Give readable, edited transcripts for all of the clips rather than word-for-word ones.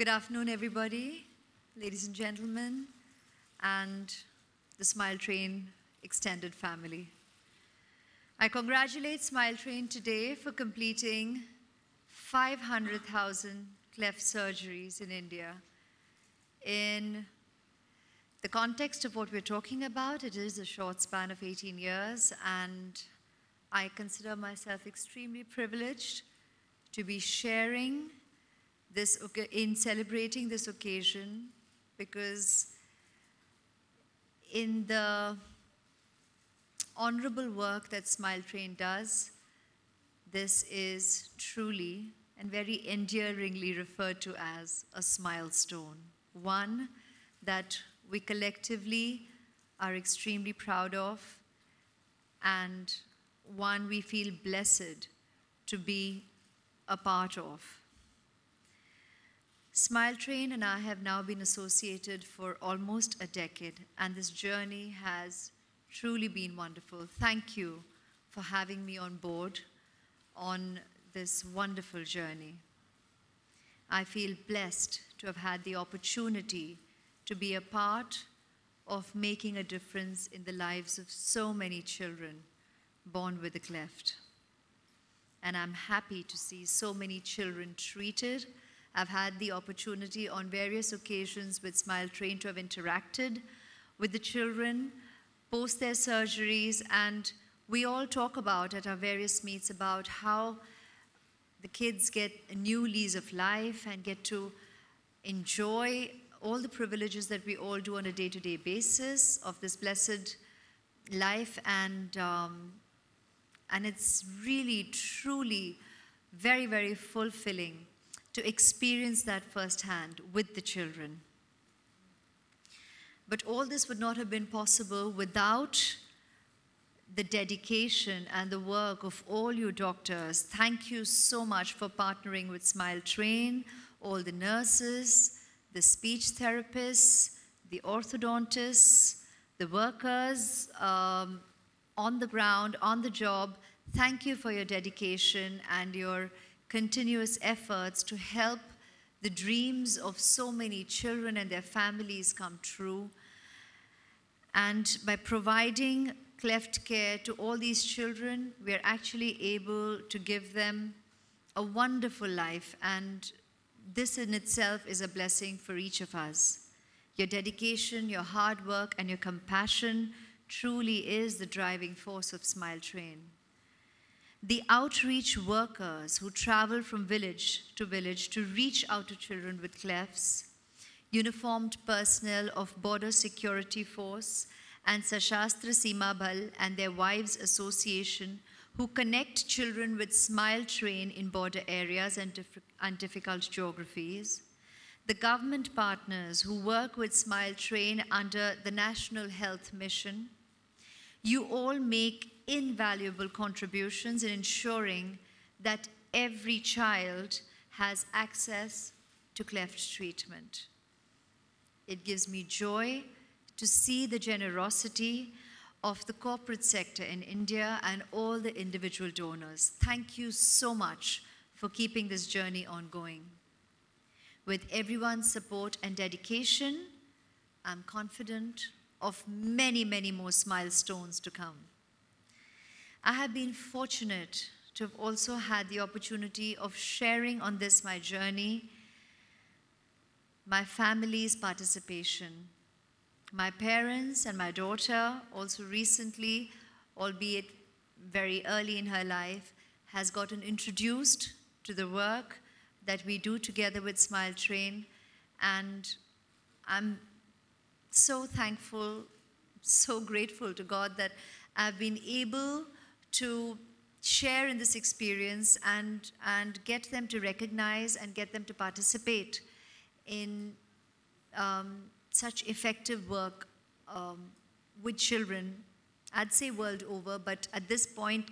Good afternoon, everybody, ladies and gentlemen, and the Smile Train extended family. I congratulate Smile Train today for completing 500,000 cleft surgeries in India. In the context of what we're talking about, it is a short span of 18 years, and I consider myself extremely privileged to be sharing this in celebrating this occasion, because in the honorable work that Smile Train does, this is truly and very endearingly referred to as a milestone, one that we collectively are extremely proud of, and one we feel blessed to be a part of. Smile Train and I have now been associated for almost a decade, and this journey has truly been wonderful. Thank you for having me on board on this wonderful journey. I feel blessed to have had the opportunity to be a part of making a difference in the lives of so many children born with a cleft. And I'm happy to see so many children treated. I've had the opportunity on various occasions with Smile Train to have interacted with the children post their surgeries, and we all talk about at our various meets about how the kids get a new lease of life and get to enjoy all the privileges that we all do on a day-to-day basis of this blessed life, and it's really, truly very, very fulfilling to experience that firsthand with the children. But all this would not have been possible without the dedication and the work of all you doctors. Thank you so much for partnering with Smile Train, all the nurses, the speech therapists, the orthodontists, the workers on the ground, on the job. Thank you for your dedication and your continuous efforts to help the dreams of so many children and their families come true. And by providing cleft care to all these children, we are actually able to give them a wonderful life, and this in itself is a blessing for each of us. Your dedication, your hard work, and your compassion truly is the driving force of Smile Train. The outreach workers who travel from village to reach out to children with clefts, uniformed personnel of Border Security Force and Sashastra Seema Bal and their wives association who connect children with Smile Train in border areas and difficult geographies, the government partners who work with Smile Train under the National Health Mission. You all make invaluable contributions in ensuring that every child has access to cleft treatment. It gives me joy to see the generosity of the corporate sector in India and all the individual donors. Thank you so much for keeping this journey ongoing. With everyone's support and dedication, I'm confident of many, many more milestones to come. I have been fortunate to have also had the opportunity of sharing on this, my journey, my family's participation. My parents and my daughter also recently, albeit very early in her life, has gotten introduced to the work that we do together with Smile Train, and I'm so thankful, so grateful to God that I've been able to share in this experience and get them to recognize and get them to participate in such effective work with children, I'd say world over, but at this point,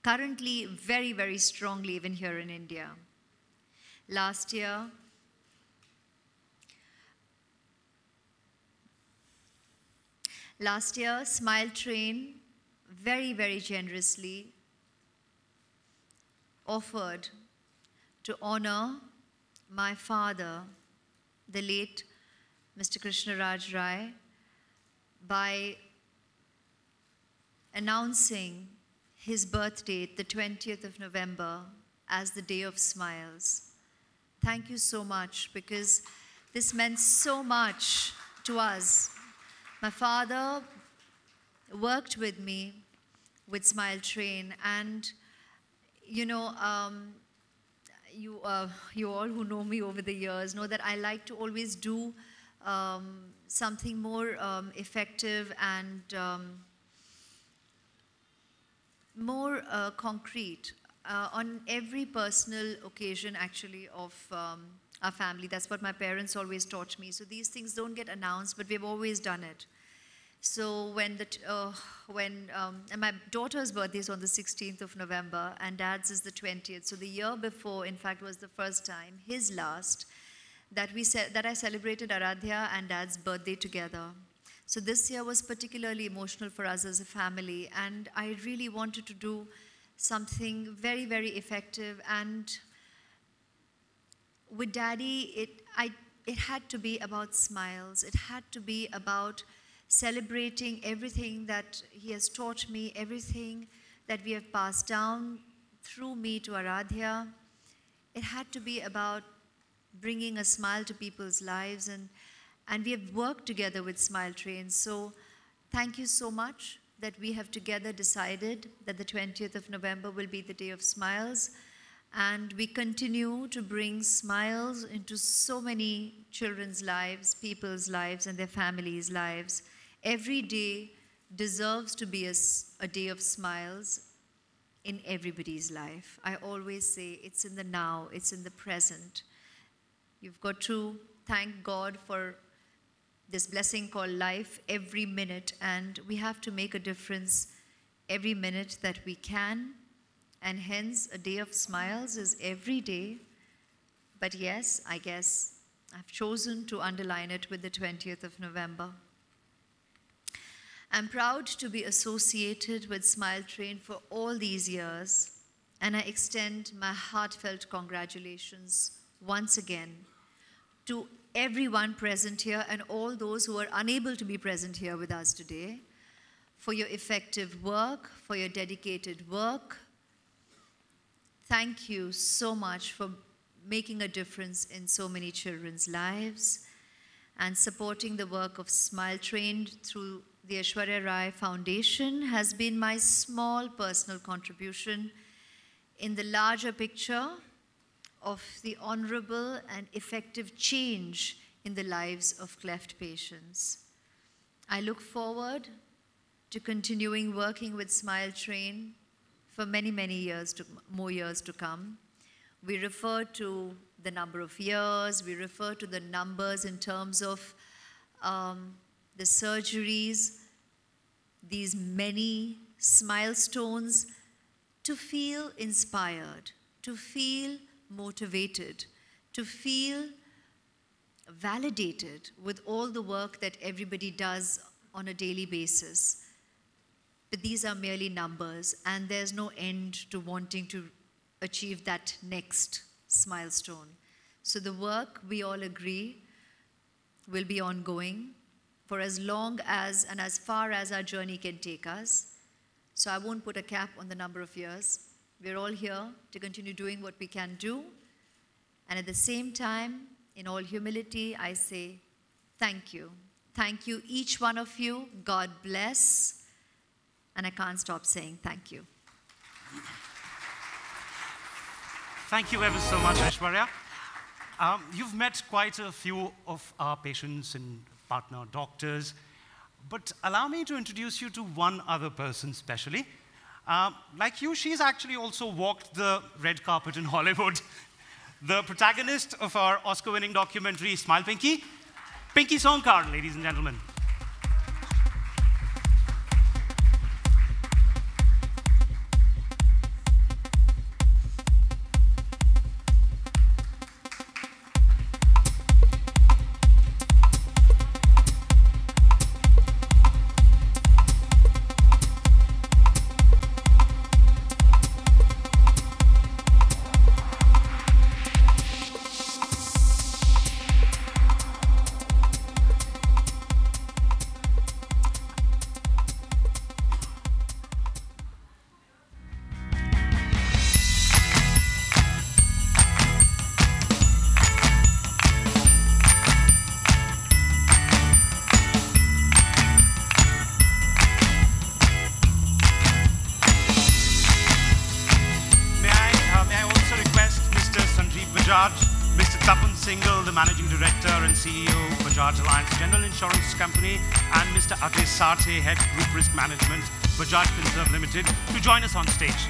currently very, very strongly even here in India. Last year, Smile Train very, very generously offered to honor my father the late Mr. Krishna Raj Rai, by announcing his birth date, the 20th of November, as the Day of Smiles. Thank you so much, because this meant so much to us. My father worked with me with Smile Train, and you know, you all who know me over the years know that I like to always do something more effective and more concrete on every personal occasion, actually, of our family. That's what my parents always taught me. So these things don't get announced, but we've always done it. So when and my daughter's birthday is on the 16th of November, and Dad's is the 20th. So the year before, in fact, was the first time, his last, that I celebrated Aradhya and Dad's birthday together. So this year was particularly emotional for us as a family, and I really wanted to do something very, very effective. And with Daddy, it had to be about smiles. It had to be about celebrating everything that he has taught me, everything that we have passed down through me to Aradhya. It had to be about bringing a smile to people's lives, and we have worked together with Smile Train. So thank you so much that we have together decided that the 20th of November will be the Day of Smiles, and we continue to bring smiles into so many children's lives, people's lives, and their families' lives. Every day deserves to be a day of smiles in everybody's life. I always say it's in the now, it's in the present. You've got to thank God for this blessing called life every minute, and we have to make a difference every minute that we can, and hence a day of smiles is every day. But yes, I guess I've chosen to underline it with the 20th of November. I'm proud to be associated with Smile Train for all these years, and I extend my heartfelt congratulations once again to everyone present here and all those who are unable to be present here with us today for your effective work, for your dedicated work. Thank you so much for making a difference in so many children's lives and supporting the work of Smile Train through the Aishwarya Rai Foundation has been my small personal contribution in the larger picture of the honorable and effective change in the lives of cleft patients. I look forward to continuing working with Smile Train for many, many years, more years to come. We refer to the number of years, we refer to the numbers in terms of the surgeries, these many milestones, to feel inspired, to feel motivated, to feel validated with all the work that everybody does on a daily basis. But these are merely numbers, and there's no end to wanting to achieve that next milestone. So the work, we all agree, will be ongoing for as long as and as far as our journey can take us. So I won't put a cap on the number of years. We're all here to continue doing what we can do. And at the same time, in all humility, I say thank you. Thank you, each one of you. God bless. And I can't stop saying thank you. Thank you ever so much, Aishwarya. You've met quite a few of our patients and partner doctors, but allow me to introduce you to one other person specially. Like you, she's actually also walked the red carpet in Hollywood. The protagonist of our Oscar-winning documentary, Smile Pinky, Pinky Songkar, ladies and gentlemen. Managing Director and CEO, Bajaj Alliance General Insurance Company, and Mr. Ajay Sathe, Head Group Risk Management, Bajaj Finserv Limited, to join us on stage.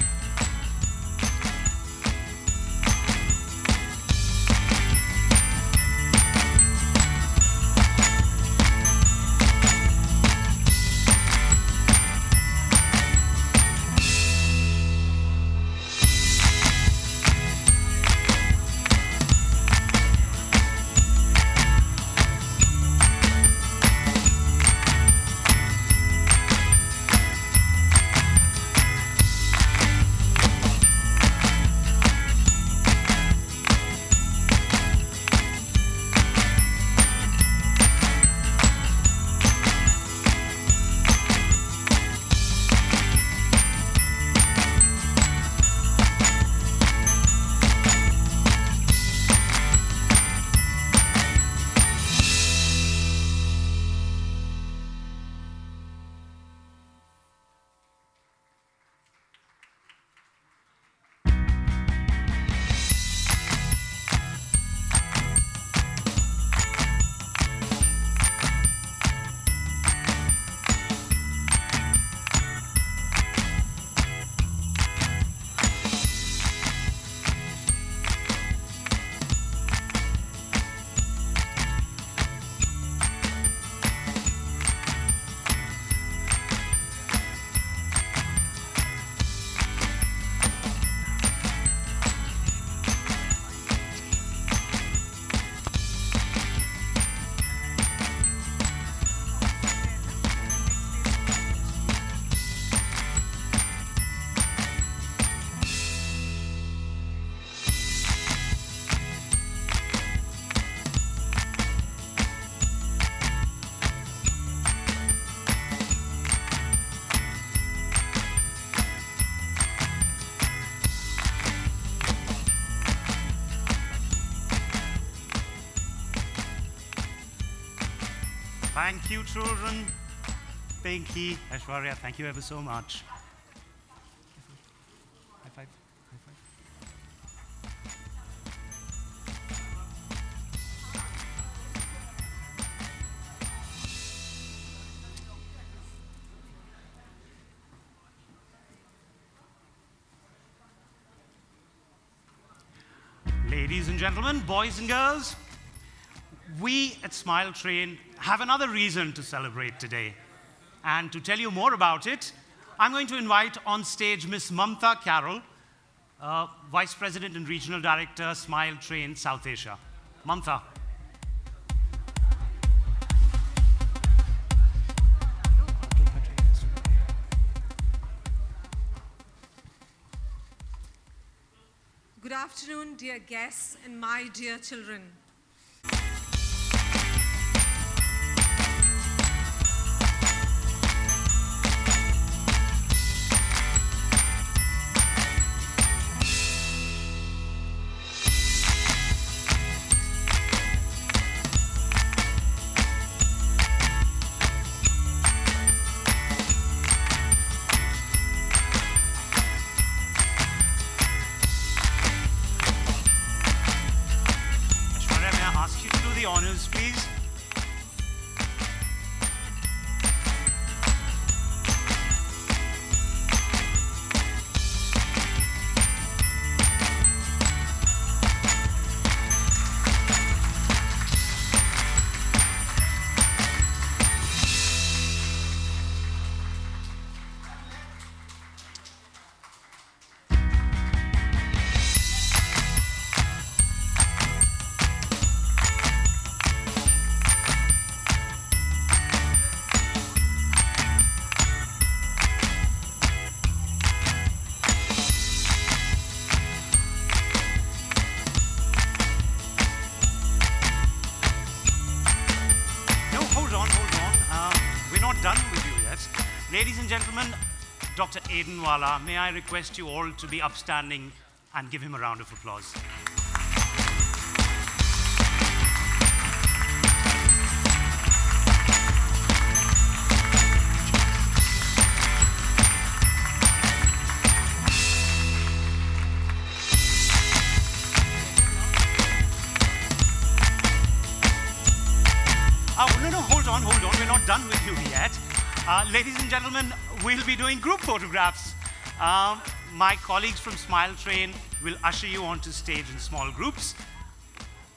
Thank you, children. Pinky, Aishwarya, thank you ever so much. High five. High five. Ladies and gentlemen, boys and girls, we at Smile Train have another reason to celebrate today. And to tell you more about it, I'm going to invite on stage Miss Mamta Carroll, Vice President and Regional Director, Smile Train, South Asia. Mamta. Good afternoon, dear guests and my dear children. Honors, please. Done with you yet. Ladies and gentlemen, Dr. Aidenwala, may I request you all to be upstanding and give him a round of applause. hold on. We're not done with you yet. Ladies and gentlemen, we'll be doing group photographs. My colleagues from Smile Train will usher you onto stage in small groups.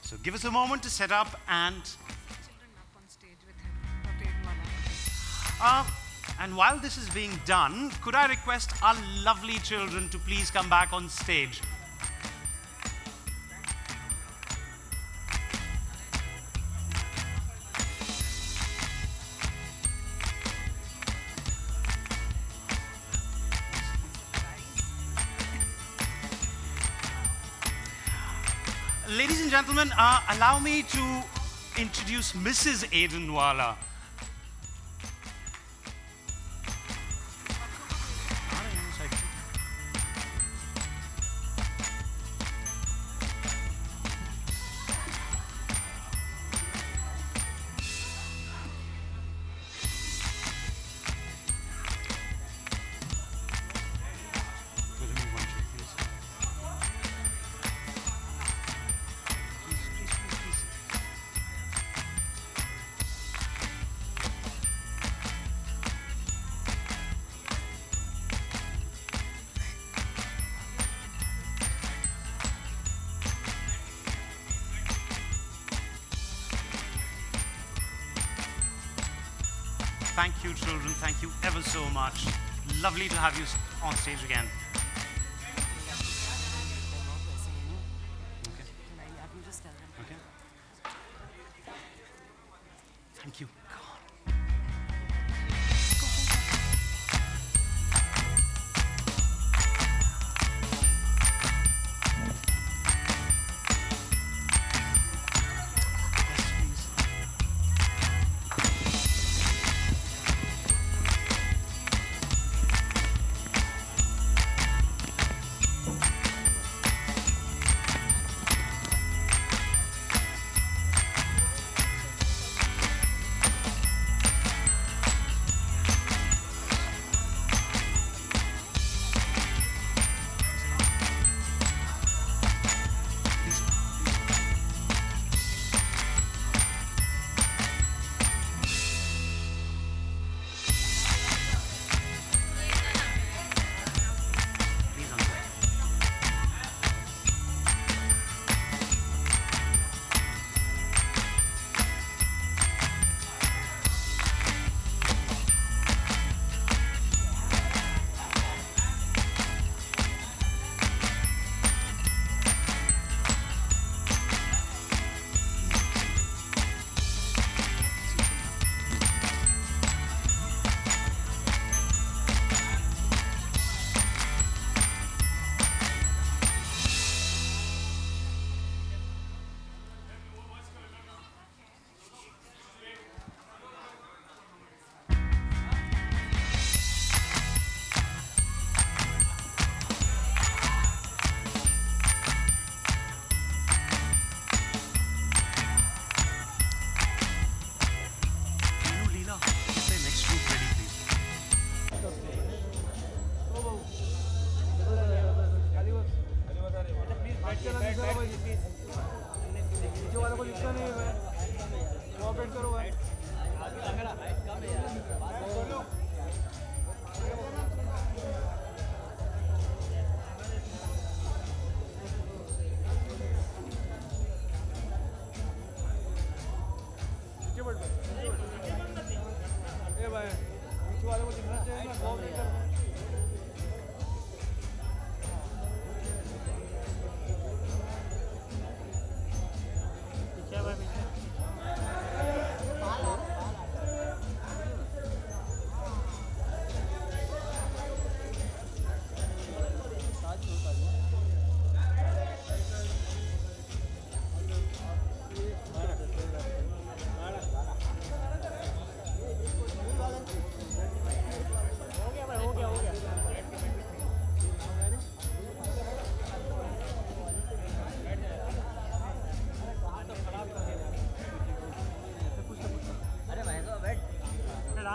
So give us a moment to set up and... Children up on stage with him. Rotate wala. And while this is being done, could I request our lovely children to please come back on stage? Ladies and gentlemen, allow me to introduce Mrs. Aidenwala. Thank you, children. Thank you ever so much. Lovely to have you on stage again. Okay. Thank you.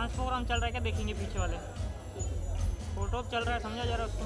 Dance program चल रहा है क्या देखेंगे पीछे वाले photo चल रहा है समझा जा रहा है उसको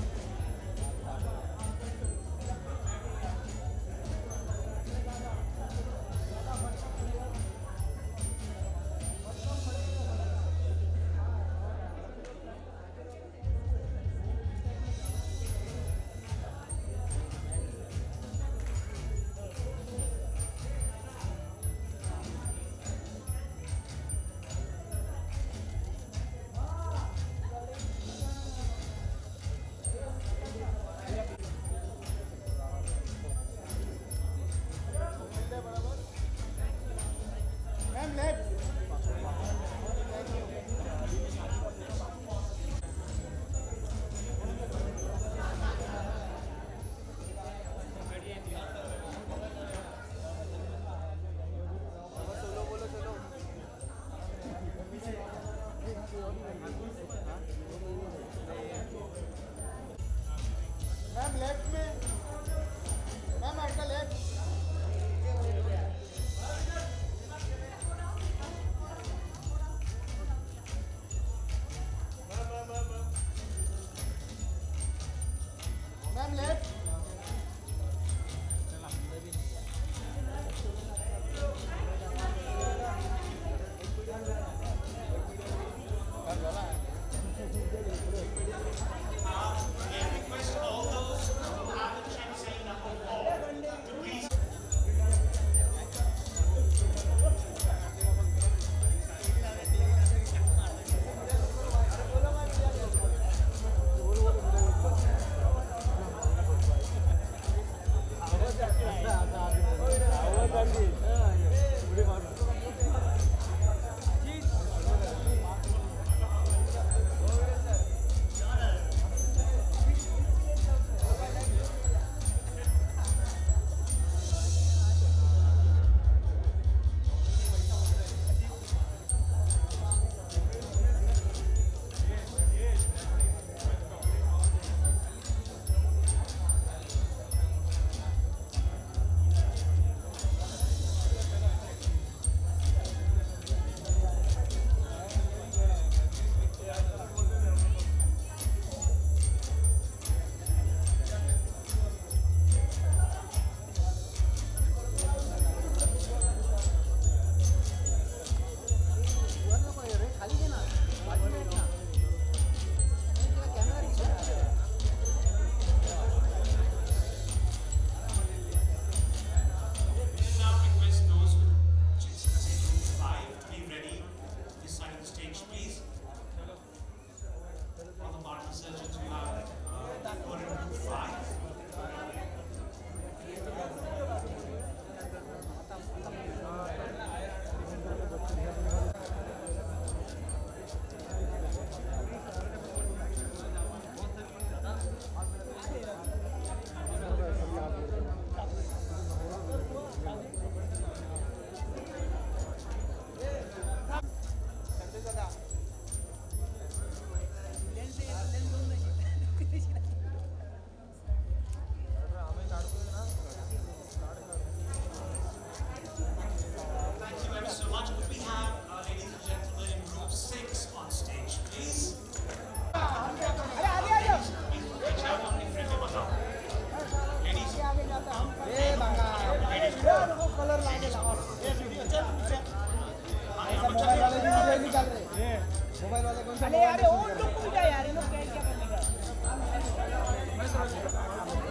अरे यार और लोग को भी जा यार, ये लोग क्या क्या करने का?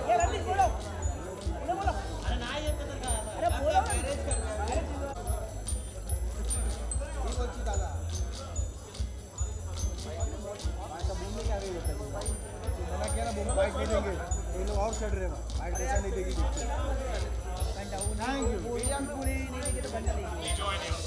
ये रंजीत बोलो, बोलो। अरे ना ये तो का, अरे बोलो। अरे ये बोल चुका था। भाई का बोलने क्या रही है? मैंने क्या ना बोल बाइक दे देंगे, ये लोग और चढ़ रहे हैं, बाइक जैसा नहीं देगी। Thank you. पूरी नहीं देगी तो बंदा लेगी।